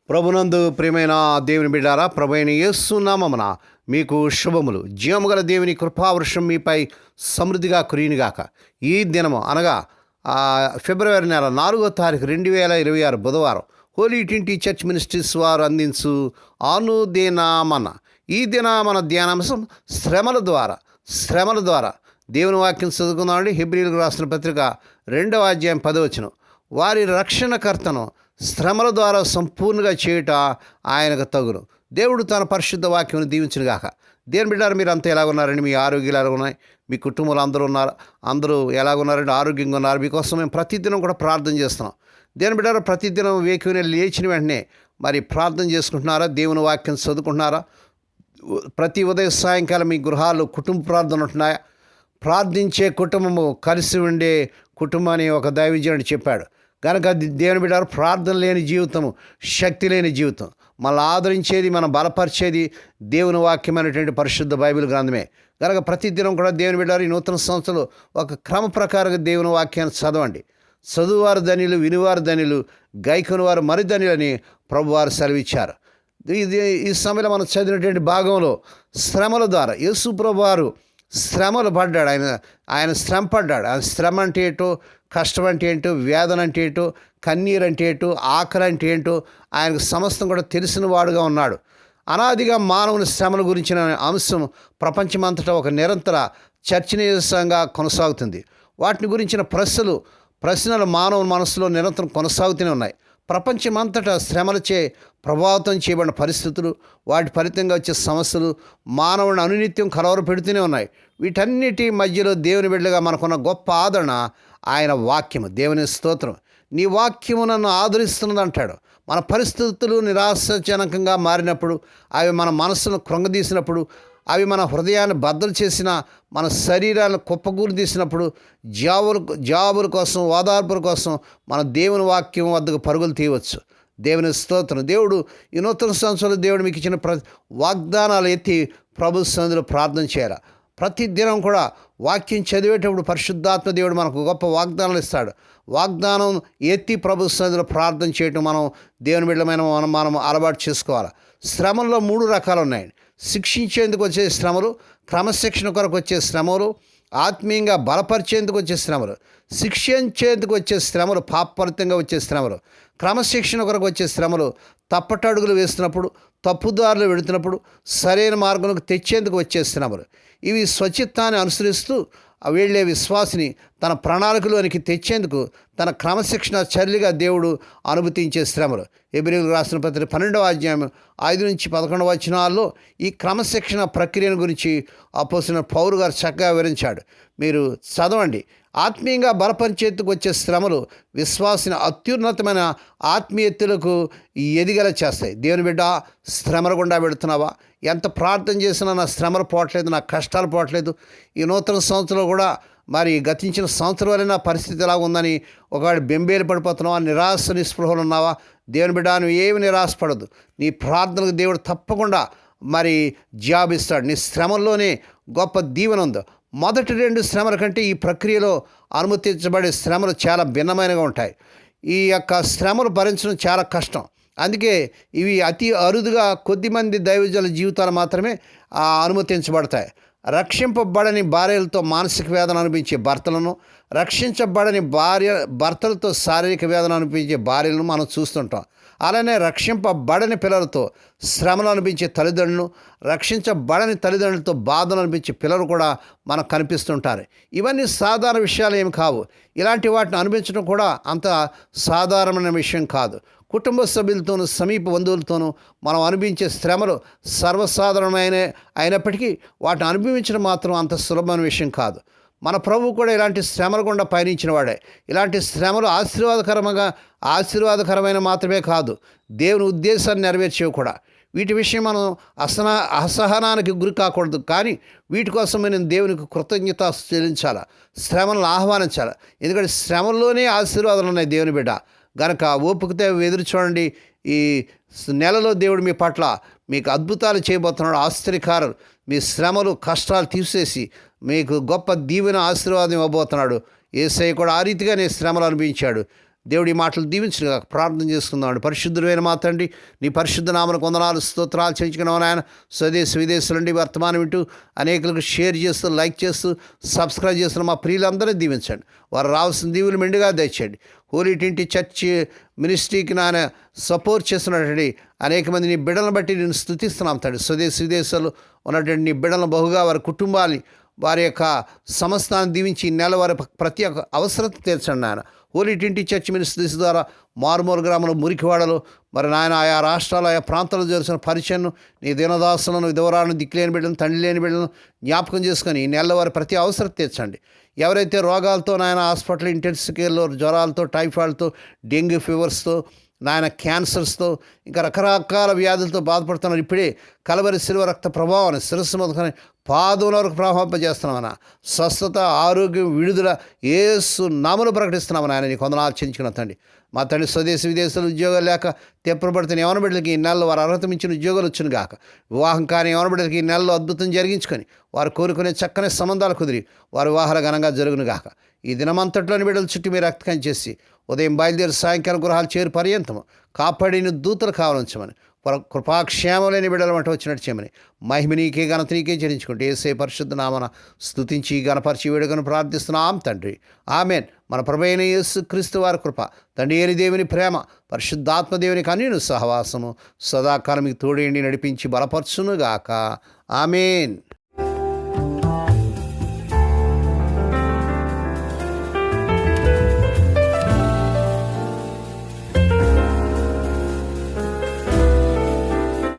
ప్రభునందు ప్రియమైన దేవుని బిడ్డారా, ప్రభువైన యేసు నామమున మీకు శుభములు. జీవముగల దేవుని కృపావృషం మీపై సమృద్ధిగా కురియునుగాక. ఈ దినము అనగా ఫిబ్రవరి నెల 4వ తారీఖు 2026 బుధవారం హోలీ ట్రింటీ చర్చ్ మినిస్ట్రీస్ వారు అందించు అనుదినమన. ఈ దిన మన ధ్యానాంశం శ్రమల ద్వారా దేవుని వాక్యం చదువుకుందామండి. హెబ్రీయులకు రాసిన పత్రిక 2వ అధ్యాయం 10వ వచనం. వారి రక్షణకర్తను శ్రమల ద్వారా సంపూర్ణంగా చేయుట ఆయనకు తగును. దేవుడు తన పరిశుద్ధ వాక్యం దీవించునుగాక. దేవుని బిడ్డారు, మీరు అంతా ఎలాగున్నారండి? మీ ఆరోగ్యాలు ఎలాగున్నాయి? మీ కుటుంబంలో అందరూ ఎలాగున్నారండి? ఆరోగ్యంగా ఉన్నారు? మీకోసం మేము ప్రతిదినం కూడా ప్రార్థన చేస్తున్నాం. దేవుని బిడ్డారు, ప్రతిదినం వేకునే లేచిన వెంటనే మరి ప్రార్థన చేసుకుంటున్నారా? దేవుని వాక్యం చదువుకుంటున్నారా? ప్రతి ఉదయం సాయంకాలం మీ గృహాల్లో కుటుంబ ప్రార్థన ఉంటున్నాయా? ప్రార్థించే కుటుంబము కలిసి ఉండే కుటుంబాన్ని ఒక దైవజనుడు చెప్పాడు. కనుక దేవుని బిడ్డారు, ప్రార్థన లేని జీవితము శక్తి లేని జీవితం. మనల్ని ఆదరించేది, మనం బలపరిచేది దేవుని వాక్యమైనటువంటి పరిశుద్ధ బైబిల్ గ్రంథమే. కనుక ప్రతిదినం కూడా దేవుని బిడ్డారు, ఈ నూతన సంవత్సరంలో ఒక క్రమ ప్రకారంగా దేవుని వాక్యాన్ని చదవండి. చదువువారు ధన్యులు, వినివారు ధన్యులు, గైకొని వారు మరి ధన్యులని ప్రభువారు సెలవిచ్చారు. ఈ సమయంలో మనం చదివినటువంటి భాగంలో శ్రమల ద్వారా యేసు ప్రభువారు శ్రమలు పడ్డాడు. ఆయన శ్రమ పడ్డాడు. ఆయన శ్రమ అంటే ఏంటో, కష్టం అంటే ఏంటో, వేదన అంటే ఏంటో, కన్నీరు అంటే ఏంటో, ఆకలి అంటే ఏంటో ఆయనకు సమస్తం కూడా తెలిసిన వాడుగా ఉన్నాడు. అనాదిగా మానవుని శ్రమల గురించిన అంశం ప్రపంచమంతటా ఒక నిరంతర చర్చనీయాంశంగా కొనసాగుతుంది. వాటిని గురించిన ప్రశ్నలు మానవుని మనసులో నిరంతరం కొనసాగుతూనే ఉన్నాయి. ప్రపంచమంతటా శ్రమలచే ప్రభావితం చేయబడిన పరిస్థితులు, వాటి ఫలితంగా వచ్చే సమస్యలు మానవుని అనునిత్యం కలవర పెడుతూనే ఉన్నాయి. వీటన్నిటి మధ్యలో దేవుని బిడ్డగా మనకున్న గొప్ప ఆదరణ ఆయన వాక్యము. దేవుని స్తోత్రం. నీ వాక్యము నన్ను ఆదరిస్తున్నది అంటాడు. మన పరిస్థితులు నిరాశాజనకంగా మారినప్పుడు, అవి మన మనసును కృంగదీసినప్పుడు, అవి మన హృదయాన్ని బద్దలు చేసిన, మన శరీరాన్ని కుప్పకూరు తీసినప్పుడు జాబుల కోసం, ఓదార్పుల కోసం మన దేవుని వాక్యం వద్దకు పరుగులు తీయవచ్చు. దేవుని స్తోత్రం. దేవుడు ఈ నూతన సంవత్సరంలో దేవుడు మీకు ఇచ్చిన వాగ్దానాలు ఎత్తి ప్రభు సన్నిధిలో ప్రార్థన చేయాలి. ప్రతి దినం కూడా వాక్యం చదివేటప్పుడు పరిశుద్ధాత్మ దేవుడు మనకు గొప్ప వాగ్దానాలు ఇస్తాడు. వాగ్దానం ఎత్తి ప్రభు సన్నిధిలో ప్రార్థన చేయటం మనం దేవుని బిడ్డమైన మనం అలవాటు చేసుకోవాలి. శ్రమల్లో 3 రకాలు ఉన్నాయండి. శిక్షించేందుకు వచ్చే శ్రమలు, క్రమశిక్షణ కొరకు వచ్చే శ్రమలు, ఆత్మీయంగా బలపరిచేందుకు వచ్చే శ్రమలు. శిక్షించేందుకు వచ్చే శ్రమలు పాపఫలితంగా వచ్చే శ్రమలు. క్రమశిక్షణ కొరకు వచ్చే శ్రమలు తప్పటడుగులు వేస్తున్నప్పుడు, తప్పుదారులు వెళుతున్నప్పుడు సరైన మార్గంలోకి తెచ్చేందుకు వచ్చే శ్రమలు. ఇవి స్వచిత్తాన్ని అనుసరిస్తూ వెళ్ళే విశ్వాసిని తన ప్రణాళికలోనికి తెచ్చేందుకు తన క్రమశిక్షణ చర్యగా దేవుడు అనుమతించే శ్రమలు. హెబ్రీయులకు రాసిన పత్రిక 12వ అధ్యాయం 5-11 వచనాల్లో ఈ క్రమశిక్షణ ప్రక్రియను గురించి అపోస్తలుడైన పౌలు గారు చక్కగా వివరించాడు. మీరు చదవండి. ఆత్మీయంగా బలపరిచేందుకు వచ్చే శ్రమలు విశ్వాసిని అత్యున్నతమైన ఆత్మీయతలకు ఎదిగేలా చేస్తాయి. దేవుని బిడ్డ, శ్రమల గుండా పెడుతున్నావా? ఎంత ప్రార్థన చేసినా నా శ్రమలు పోవట్లేదు, నా కష్టాలు పోవట్లేదు. ఈ నూతన సంవత్సరంలో కూడా మరి గతించిన సంవత్సరం వల్ల నా పరిస్థితి ఎలా ఉందని ఒకవేళ బెంబేలు పడిపోతున్నావా? నిరాశ నిస్పృహలు ఉన్నావా? దేవుని బిడ్డ, నువ్వు ఏమి నిరాశపడదు. నీ ప్రార్థనకు దేవుడు తప్పకుండా మరి జవాబిస్తాడు. నీ శ్రమల్లోనే గొప్ప దీవెన ఉంది. మొదటి 2 శ్రమల కంటే ఈ ప్రక్రియలో అనుమతించబడే శ్రమలు చాలా భిన్నమైనగా ఉంటాయి. ఈ యొక్క శ్రమలు భరించడం చాలా కష్టం. అందుకే ఇవి అతి అరుదుగా కొద్దిమంది దైవజనుల జీవితాలు మాత్రమే అనుమతించబడతాయి. రక్షింపబడని భార్యలతో మానసిక వేదన అనిపించే భర్తలను, రక్షించబడని భర్తలతో శారీరక వేదన అనిపించే భార్యలను మనం చూస్తుంటాం. అలానే రక్షింపబడని పిల్లలతో శ్రమలు అనిపించే తల్లిదండ్రులు, రక్షించబడని తల్లిదండ్రులతో బాధలు అనిపించే పిల్లలు కూడా మనకు కనిపిస్తుంటారు. ఇవన్నీ సాధారణ విషయాలు ఏమి కావు. ఇలాంటి వాటిని అనిపించడం కూడా అంత సాధారణమైన విషయం కాదు. కుటుంబ సభ్యులతోనూ సమీప బంధువులతోనూ మనం అనుభవించే శ్రమలు అయినప్పటికీ వాటిని అనుభవించడం మాత్రం అంత సులభమైన విషయం కాదు. మన ప్రభువు కూడా ఇలాంటి శ్రమల గుండా పయనించిన వాడే. ఇలాంటి శ్రమలు ఆశీర్వాదకరమైన మాత్రమే కాదు, దేవుని ఉద్దేశాన్ని నెరవేర్చేవి కూడా. వీటి విషయం మనం అసహనానికి గురి కాకూడదు. కానీ వీటి కోసం నేను దేవునికి కృతజ్ఞత చెల్లించాలి, శ్రమలను ఆహ్వానించాలి. ఎందుకంటే శ్రమల్లోనే ఆశీర్వాదాలు ఉన్నాయి దేవుని బిడ్డ. గనక ఓపికతో ఎదురు చూడండి. ఈ నెలలో దేవుడు మీ పట్ల మీకు అద్భుతాలు చేయబోతున్నాడు, ఆశ్చర్యకారులు. మీ శ్రమలు కష్టాలు తీసేసి మీకు గొప్ప దీవెన ఆశీర్వాదం ఇవ్వబోతున్నాడు. యేసయ్య కూడా ఆ రీతిగానే శ్రమలు అనుభవించాడు. దేవుడి మాటలు దీవించిన ప్రార్థన చేసుకుందామండి. పరిశుద్ధుడైన మా తండ్రి, నీ పరిశుద్ధ నామమునకు వందనాలు స్తోత్రాలు చెల్లించుకున్నాం నాయన. స్వదేశ విదేశాల నుండి వర్తమానం వింటూ అనేకులకు షేర్ చేస్తూ, లైక్ చేస్తూ, సబ్స్క్రైబ్ చేస్తున్న మా ప్రియులందరినీ దీవించండి. వారు రావాల్సిన దీవులు మెండుగా దయచేయండి. హోలీ ట్వంటీ చర్చ్ మినిస్ట్రీకి నాయన సపోర్ట్ చేస్తున్నటువంటి అనేక మంది నీ బిడ్డలను బట్టి నేను స్తుతిస్తున్నాం తండ్రి. స్వదేశ విదేశాల్లో ఉన్నటువంటి నీ బిడ్డలను బహుగా వారి కుటుంబాన్ని, వారి యొక్క సంస్థాన్ని దీవించి ఈ నెల వారి ప్రతి ఒక్క అవసరత తీర్చండి నాయన. హోలీ ట్వంటీ చర్చ్ మినిస్ట్రీస్ ద్వారా మారుమూల గ్రామంలో, మురికివాడలు, మరి నాయన ఆయా రాష్ట్రాలు, ఆయా ప్రాంతాల్లో జరిసిన పరిచయను, నీ దీనదాసులను, విధవరాలను, దిక్కులేని బిడ్డలను, తండ్రి లేని బిడ్డలను జ్ఞాపకం చేసుకొని ఈ నెలలో వారి ప్రతి అవసరం తీర్చండి. ఎవరైతే రోగాలతో నాయన హాస్పిటల్ ఇంటెన్సివ్ కేర్లో, జ్వరాలతో, టైఫాయిడ్తో, డెంగ్యూ ఫీవర్స్తో, నాయన క్యాన్సర్స్తో, ఇంకా రకరకాల వ్యాధులతో బాధపడుతున్నారు, ఇప్పుడే కలవరి శిలువ రక్త ప్రభావాన్ని శిరస్సు మొదలుకొని పాదముల వరకు ప్రవాహింపజేస్తున్నామన్నా. స్వస్థత, ఆరోగ్యం, విడుదల యేసు నామములో ప్రకటిస్తున్నామని ఆయన నీకు వందనాలు చెల్లించుకున్న తండ్రి. మా తండ్రి స్వదేశ విదేశాలు ఉద్యోగాలు లేక తెప్పబడుతున్న యవన బిడ్డలకి ఈ నెలలో వారు అర్హత మించిన ఉద్యోగాలు వచ్చును గాక. వివాహం కాని యవన బిడ్డలకి ఈ నెలలో అద్భుతం జరిగించుకొని వారు కోరుకునే చక్కని సంబంధాలు కుదిరి వారి వివాహాలు ఘనంగా జరుగును గాక. ఈ దినమంతట్లోని బిడ్డల చుట్టూ మీరు రక్తకం చేసి ఉదయం బయలుదేరి సాయంకాలం గృహాలు చేరు పర్యంతము కాపాడిన దూతలు కావాలంచమని, కృపాక్షేమం లేని బిడ్డల వంట వచ్చినట్టు చేయమని, మహిమ నీకే, ఘనత నీకే చెల్లించుకుంటే యేసే పరిశుద్ధ నామన స్తుతించి గణపరిచి వేడుకను ప్రార్థిస్తున్నాం తండ్రి. ఆమెన్. మన ప్రభువైన యేసు క్రీస్తు వారి కృప, తండ్రి అయిన దేవుని ప్రేమ, పరిశుద్ధాత్మ దేవుని కన్యను సహవాసము సదాకాలం మీకు తోడేండి నడిపించి బలపరచునుగాక. ఆమెన్.